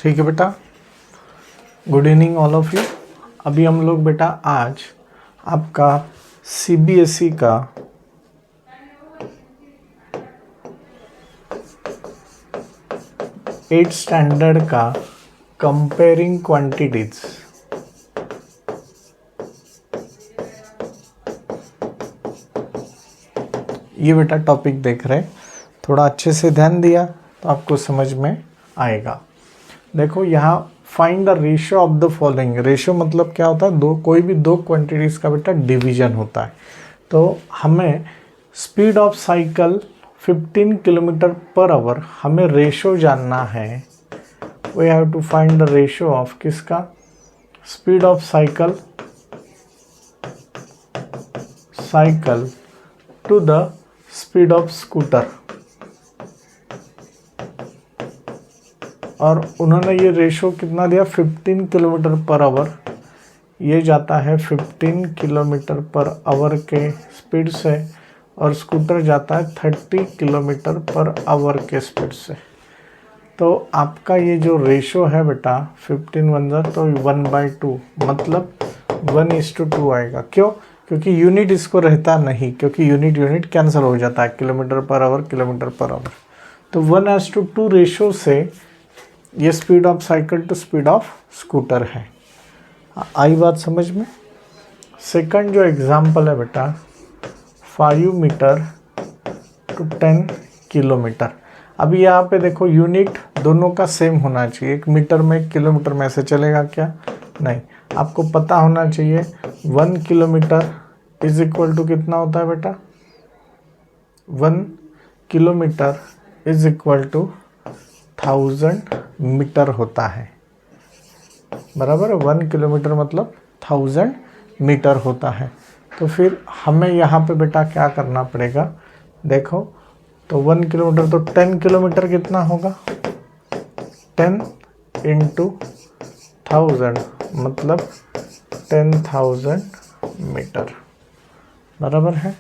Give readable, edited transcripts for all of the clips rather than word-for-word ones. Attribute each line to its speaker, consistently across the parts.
Speaker 1: ठीक है बेटा, good evening all of you. अभी हम लोग बेटा आज आपका सीबीएसई का एट स्टैंडर्ड का कंपेयरिंग क्वांटिटीज ये बेटा टॉपिक देख रहे, थोड़ा अच्छे से ध्यान दिया तो आपको समझ में आएगा। देखो यहाँ find the ratio of the following. Ratio मतलब क्या होता है, कोई भी दो क्वांटिटीज़ का बेटा डिवीजन होता है। तो हमें speed of cycle 15 kilometre per hour, हमें रेशियो जानना है। We have to find the ratio of किसका, speed of cycle to the speed of scooter. और उन्होंने ये रेशो कितना दिया, 15 किलोमीटर पर आवर। ये जाता है 15 किलोमीटर पर आवर के स्पीड से और स्कूटर जाता है 30 किलोमीटर पर आवर के स्पीड से। तो आपका ये जो रेशो है बेटा 15 वन जा तो 1/2 मतलब 1:2 आएगा। क्यों? क्योंकि यूनिट इसको रहता नहीं, क्योंकि यूनिट कैंसिल हो जाता है, किलोमीटर पर आवर। तो 1:2 रेशो से ये speed of cycle to speed of scooter है। आई बात समझ में? सेकंड जो एग्जांपल है बेटा 5 मीटर टू 10 किलोमीटर। अभी यहाँ पे देखो यूनिट दोनों का सेम होना चाहिए। एक मीटर में एक किलोमीटर में ऐसे चलेगा क्या? नहीं। आपको पता होना चाहिए 1 किलोमीटर इज इक्वल टू कितना होता है बेटा, 1 kilometre is equal to 1000 metre होता है। बराबर है, 1 किलोमीटर मतलब 1000 मीटर होता है। तो फिर हमें यहाँ पे बेटा क्या करना पड़ेगा, देखो तो 1 किलोमीटर तो 10 किलोमीटर कितना होगा, 10 इंटू 1000 मतलब 10,000 मीटर। बराबर है।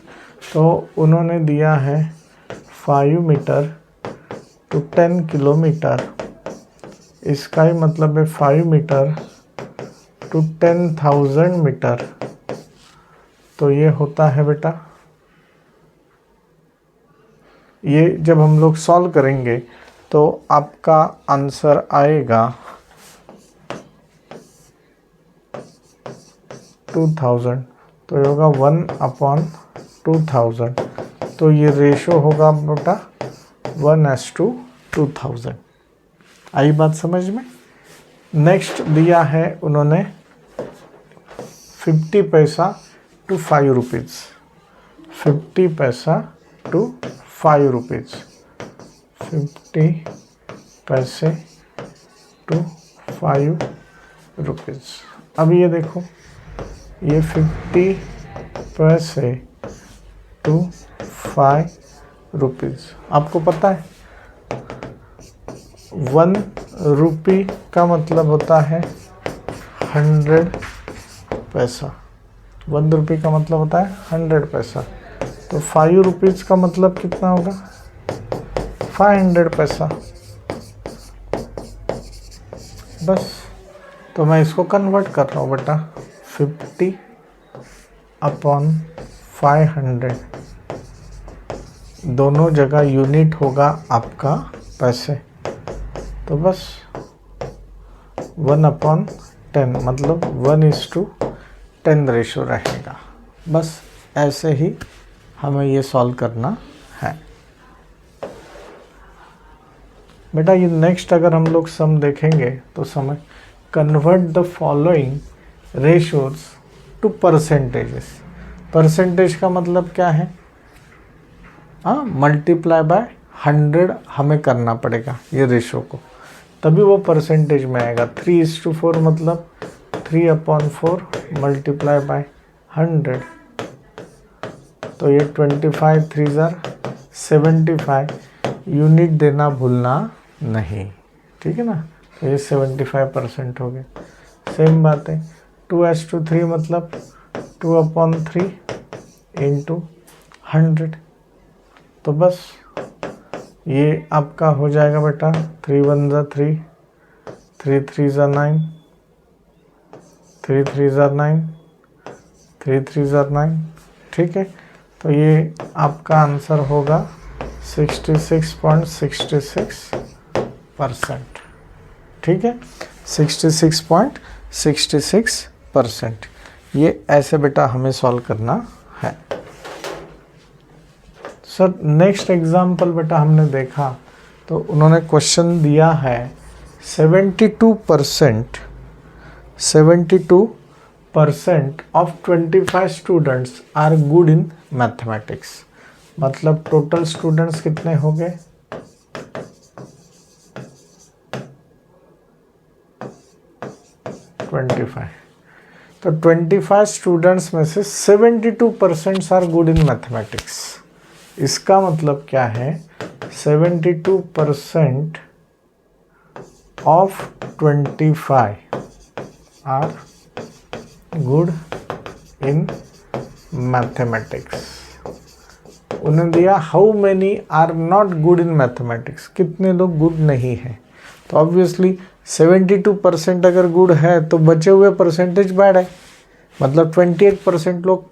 Speaker 1: तो उन्होंने दिया है 5 मीटर टू 10 किलोमीटर, इसका ही मतलब है 5 मीटर टू 10,000 मीटर। तो ये होता है बेटा, ये जब हम लोग सॉल्व करेंगे तो आपका आंसर आएगा 2000। तो ये होगा 1/2000। तो ये रेशो होगा बेटा 1:2000। आई बात समझ में? नेक्स्ट दिया है उन्होंने 50 पैसा टू 5 रुपीज़, 50 पैसा टू 5 रुपीज़, 50 पैसे टू 5 रुपीज़। अब ये देखो, ये 50 पैसे टू 5 रुपीज़। आपको पता है 1 रुपी का मतलब होता है 100 पैसा। 1 रुपी का मतलब होता है 100 पैसा। तो 5 रुपीज़ का मतलब कितना होगा, 500 पैसा। बस। तो मैं इसको कन्वर्ट कर रहा हूँ बेटा, 50/500। दोनों जगह यूनिट होगा आपका पैसे। तो बस 1/10 मतलब 1:10 रेशो रहेगा। बस ऐसे ही हमें ये सॉल्व करना है बेटा। ये नेक्स्ट अगर हम लोग सम देखेंगे तो समझ, convert the following ratios to percentages. Percentage का मतलब क्या है, मल्टीप्लाई बाय 100 हमें करना पड़ेगा ये रेशो को, तभी वो परसेंटेज में आएगा। 3:4 मतलब 3/4 मल्टीप्लाई बाय 100। तो ये 25 3 75। यूनिट देना भूलना नहीं, ठीक है ना। तो ये 75% हो गया। सेम बात है 2:3 मतलब 2/3 इंटू 100। तो बस ये आपका हो जाएगा बेटा 3 1 3, 3 3 ज़ा 9, 3 3 ज़ा 9, 3 3 ज़ा 9, ठीक है। तो ये आपका आंसर होगा 66.66%, ठीक है, 66.66%। ये ऐसे बेटा हमें सॉल्व करना है। सर नेक्स्ट एग्जाम्पल बेटा हमने देखा तो उन्होंने क्वेश्चन दिया है 72% of 25 students are good in mathematics. मतलब टोटल स्टूडेंट्स कितने हो गए? 25। तो 25 स्टूडेंट्स में से 72% आर गुड इन मैथमेटिक्स। इसका मतलब क्या है? 72% of 25 are good in mathematics. उन्हें दिया how many are not good in mathematics, कितने लोग गुड नहीं हैं। तो ऑब्वियसली 72% अगर गुड है तो बचे हुए परसेंटेज बैड है, मतलब 28% लोग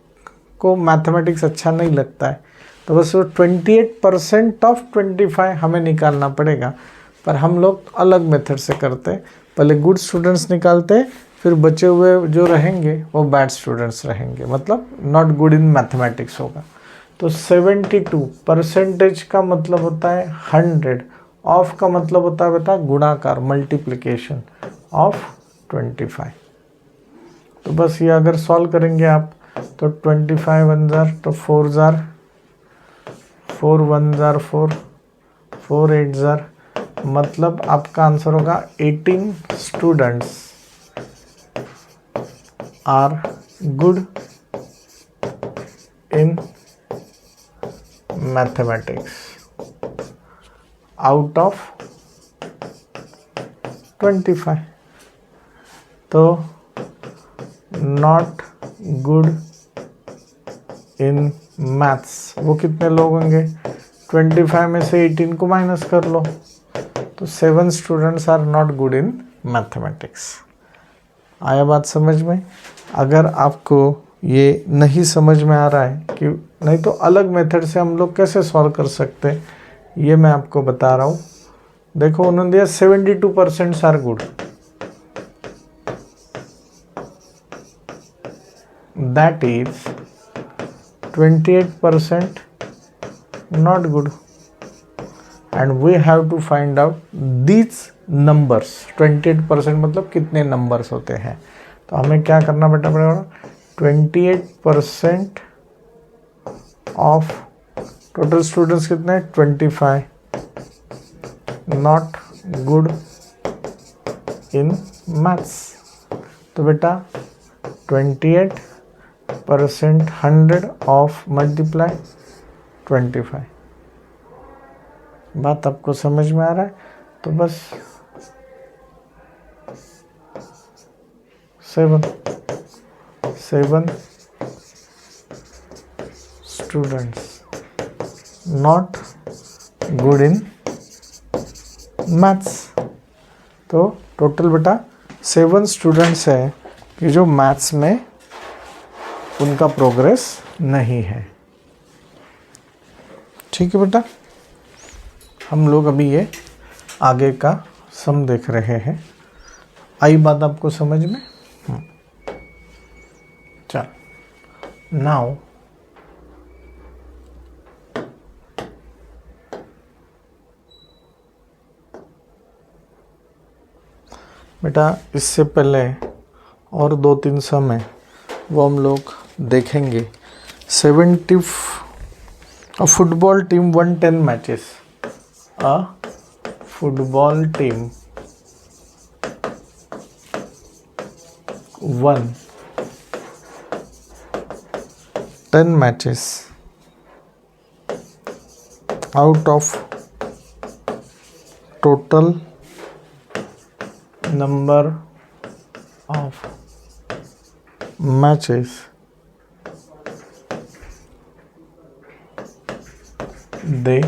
Speaker 1: को मैथमेटिक्स अच्छा नहीं लगता है। तो बस वो 28% ऑफ 25 हमें निकालना पड़ेगा। पर हम लोग अलग मेथड से करते हैं, पहले गुड स्टूडेंट्स निकालते, फिर बचे हुए जो रहेंगे वो बैड स्टूडेंट्स रहेंगे, मतलब नॉट गुड इन मैथमेटिक्स होगा। तो 72% का मतलब होता है 100, ऑफ का मतलब होता है बेटा गुणाकार, मल्टीप्लिकेशन ऑफ 25। तो बस ये अगर सॉल्व करेंगे आप तो 25 1 जार तो 4 जार, 4 1 जार 4, 4 8 जार, मतलब आपका आंसर होगा 18 students are good in mathematics out of 25। तो नॉट गुड इन मैथ्स वो कितने लोग होंगे? 25 में से 18 को माइनस कर लो, तो 7 students are not good in mathematics. आया बात समझ में? अगर आपको ये नहीं समझ में आ रहा है कि नहीं तो अलग मेथड से हम लोग कैसे सॉल्व कर सकते हैं, ये मैं आपको बता रहा हूँ। देखो उन्होंने दिया 72% are good, that is 28% not good, and we have to find out these numbers। 28% मतलब कितने नंबर्स होते हैं। तो हमें क्या करना बेटा पड़ेगा? 28% ऑफ टोटल स्टूडेंट्स कितने? 25 नॉट गुड इन मैथ्स। तो बेटा 28% 100 ऑफ मल्टीप्लाई 25। बात आपको समझ में आ रहा है? तो बस 7 students not good in maths. तो टोटल बेटा 7 स्टूडेंट्स है कि जो मैथ्स में उनका प्रोग्रेस नहीं है। ठीक है बेटा, हम लोग अभी ये आगे का सम देख रहे हैं। आई बात आपको समझ में? चल नाउ बेटा इससे पहले और 2-3 सम है वो हम लोग देखेंगे। 70 A football team won 10 matches. A football team won 10 matches out of total number of matches they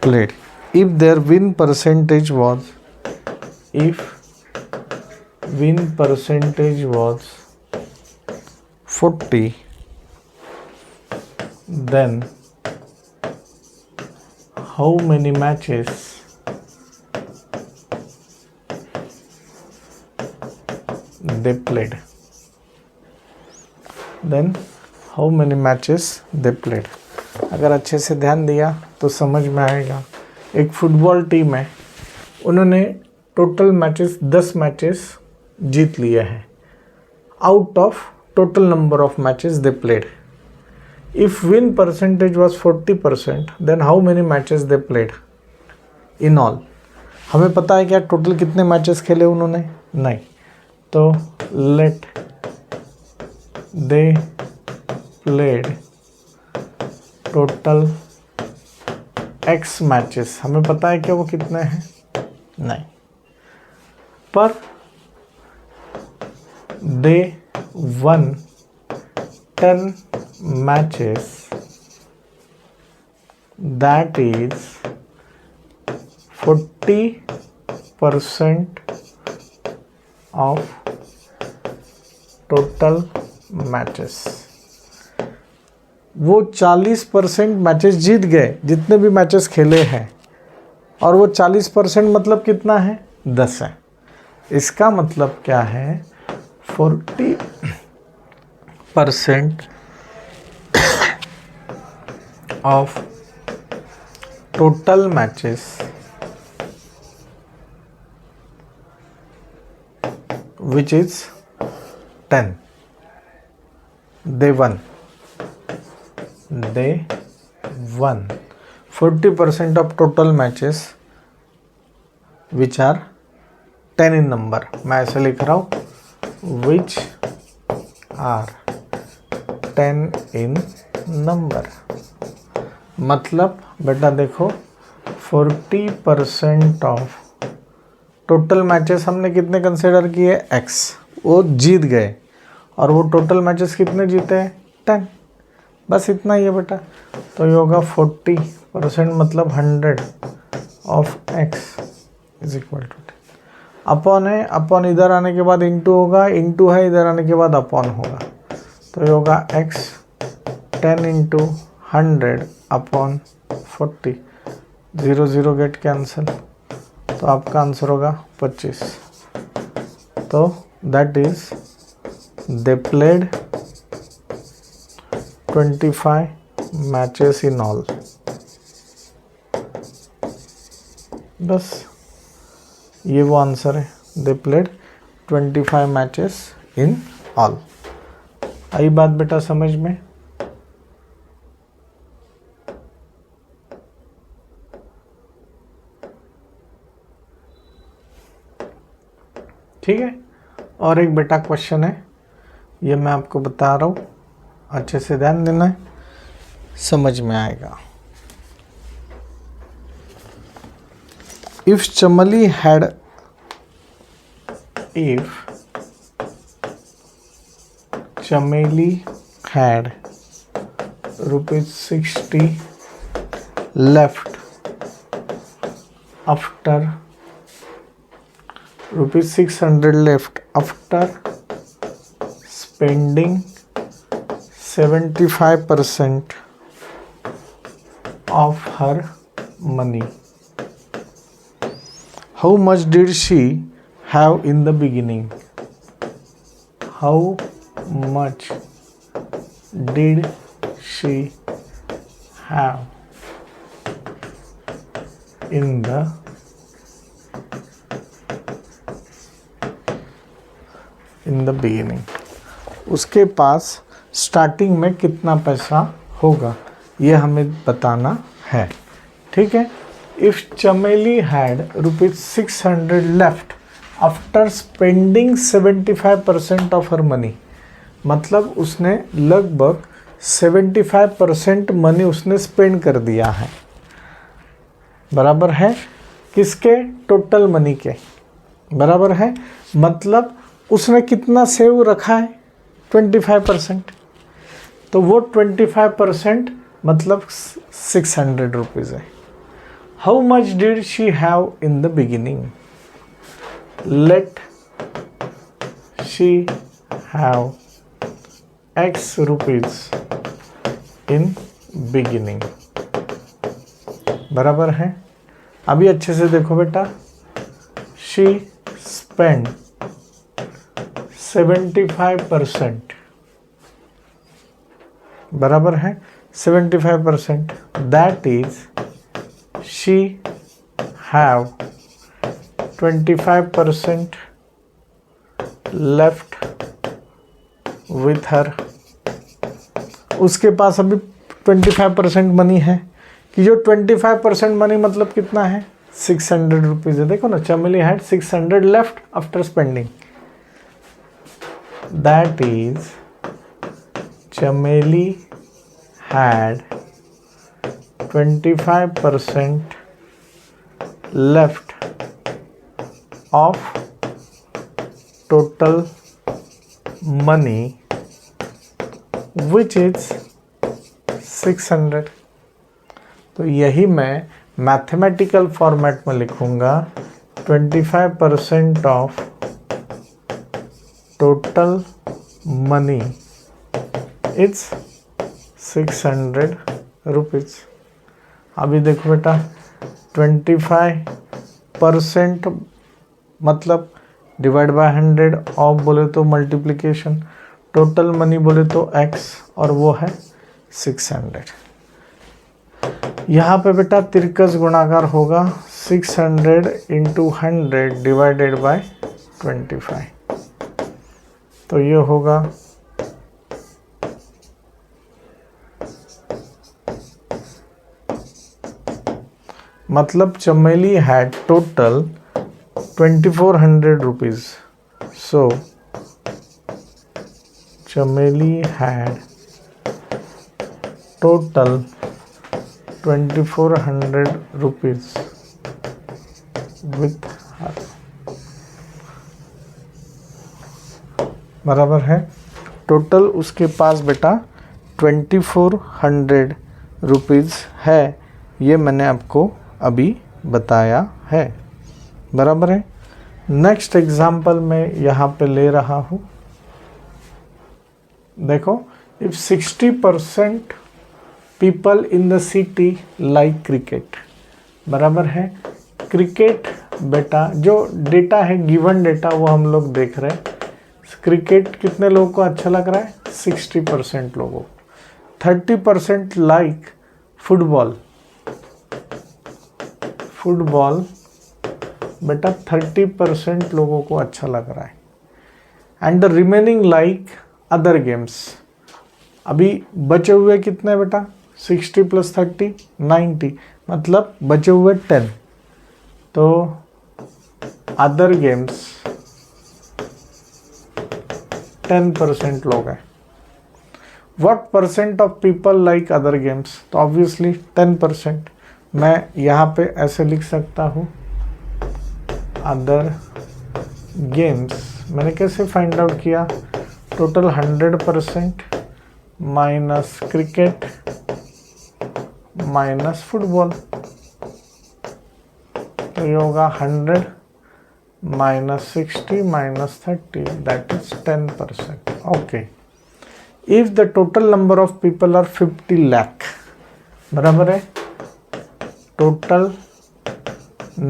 Speaker 1: played. If their win percentage was if win percentage was 40, then how many matches they played? Then how many matches they played? अगर अच्छे से ध्यान दिया तो समझ में आएगा। एक फुटबॉल टीम है, उन्होंने टोटल मैचेस 10 मैचेस जीत लिए हैं out of total number of matches they played. If win percentage was 40%, then how many matches they played in all? हमें पता है क्या टोटल कितने मैचेस खेले उन्होंने? नहीं। तो let they played total x matches, हमें पता है क्या वो कितने हैं? नहीं। पर they won 10 matches, that is 40% of total matches। वो 40% मैचेस जीत गए जितने भी मैचेस खेले हैं, और वो 40% मतलब कितना है? 10 है। इसका मतलब क्या है? 40% of total matches which is 10, they won 40% of total matches which are 10 in number। मैं ऐसे लिख रहा हूँ which are 10 in number। मतलब बेटा देखो 40% ऑफ टोटल मैचेस हमने कितने कंसिडर किए? x, वो जीत गए, और वो टोटल मैचेस कितने जीते हैं? 10। बस इतना ही है बेटा। तो ये होगा 40% मतलब 100 of x is equal to 10। Upon है, अपॉन इधर आने के बाद इंटू होगा, इंटू है इधर आने के बाद अपॉन होगा। तो ये होगा x 10 into 100 upon 40, 0 0 get cancel, तो आपका आंसर होगा 25। तो that is they played 25 matches in all. बस ये वो आंसर है, they played 25 matches in all. आई बात बेटा समझ में? ठीक है। और एक बेटा क्वेश्चन है, ये मैं आपको बता रहा हूँ, अच्छे से ध्यान देना है, समझ में आएगा। इफ चमली had ₹60 left after ₹600 left after spending 75% of her money, how much did she have in the beginning? How much did she have in the beginning? उसके पास स्टार्टिंग में कितना पैसा होगा ये हमें बताना है। ठीक है। इफ चमेली had ₹600 left after spending 75% of her money, मतलब उसने लगभग 75% मनी उसने स्पेंड कर दिया है। बराबर है किसके? टोटल मनी के। बराबर है, मतलब उसने कितना सेव रखा है? 25%। तो वो 25% मतलब 600 रुपीज़ है। How much did she have in the beginning? Let she have x rupees in beginning, बराबर है। अभी अच्छे से देखो बेटा, शी स्पेंड 75%, बराबर है 75%, that is she have 25% left with her. उसके पास अभी 25% मनी है, कि जो 25% मनी मतलब कितना है, 600 रुपीज है। देखो ना, Chameli had 600 left after spending, that is Chameli had 25% left of total money which is 600। तो यही मैं मैथमेटिकल फॉर्मेट में लिखूंगा, 25% of total money is 600 rupees. अभी देखो बेटा, 25% मतलब डिवाइड बाय 100, ऑफ बोले तो मल्टीप्लिकेशन, टोटल मनी बोले तो x, और वो है 600। यहाँ पे बेटा तिरकस गुणाकार होगा, 600 इंटू 100 डिवाइडेड बाय 25, तो ये होगा मतलब चमेली हैड टोटल 2400 रुपीज। सो चमेली had total 2400 rupees with her, बराबर है। टोटल उसके पास बेटा 2400 रुपीज है, ये मैंने आपको अभी बताया है, बराबर है। नेक्स्ट एग्जाम्पल मैं यहाँ पे ले रहा हूँ। देखो, if 60% people in the city like cricket, बराबर है। क्रिकेट बेटा जो डेटा है, गिवन डेटा, वो हम लोग देख रहे हैं। क्रिकेट कितने लोगों को अच्छा लग रहा है, 60% लोगों को। 30% लाइक फुटबॉल, फुटबॉल बेटा 30% लोगों को अच्छा लग रहा है। And the remaining like other games. अभी बचे हुए कितने बेटा, 60 + 30 90, मतलब बचे हुए 10, तो अदर गेम्स 10% लोग हैं। What percent of people like other games, तो ऑब्वियसली 10%। मैं यहाँ पे ऐसे लिख सकता हूँ, अदर गेम्स। मैंने कैसे फाइंड आउट किया, total 100% minus cricket minus football, तो ये होगा 100 minus 60 minus 30, that is 10%. Okay. If the total number of people are 50 lakh, बराबर है, total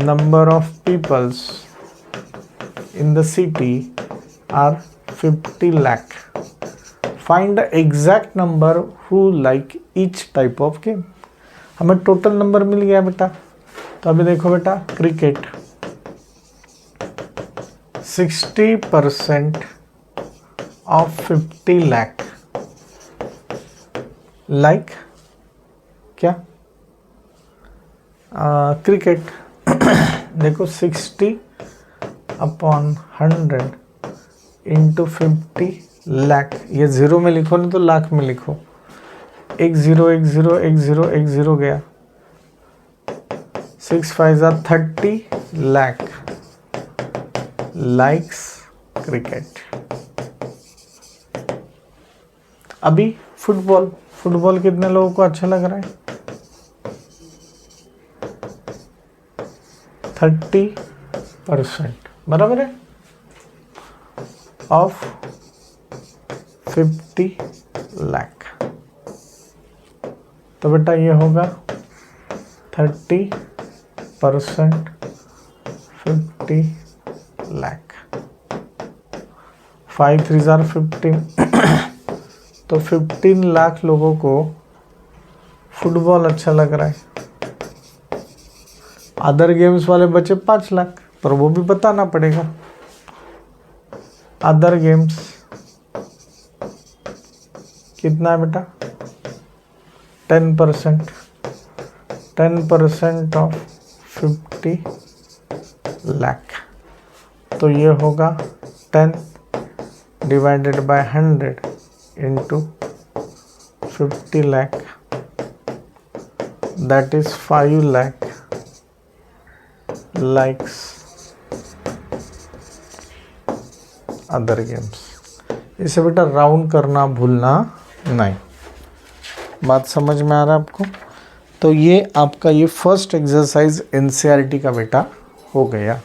Speaker 1: number of peoples in the city are 50 lakh. Find the exact number who like each type of game. हमें total number मिल गया बेटा। तो अभी देखो बेटा, cricket 60% of 50 lakh like क्या, क्रिकेट। देखो 60/100 इंटू 50 लाख, ये जीरो में लिखो नहीं तो लाख में लिखो। 1 0 1 0 1 0 1 0 गया, 6 5 30 लाख लाइक्स क्रिकेट। अभी फुटबॉल, फुटबॉल कितने लोगों को अच्छा लग रहा है, 30%। बराबर है, ऑफ 50 लाख। तो बेटा ये होगा 30% 50 लाख, 5 3 are 15 तो 15 लाख लोगों को फुटबॉल अच्छा लग रहा है। अदर गेम्स वाले बचे 5 लाख, पर वो भी बताना पड़ेगा। अदर गेम्स कितना है बेटा, 10% 10% ऑफ 50 लाख, तो ये होगा 10 divided by 100 into 50 lakh, that is 5 lakh likes other games. इसे बेटा राउंड करना भूलना नहीं। बात समझ में आ रहा है आपको? तो ये आपका ये फर्स्ट एक्सरसाइज एनसीईआरटी का बेटा हो गया।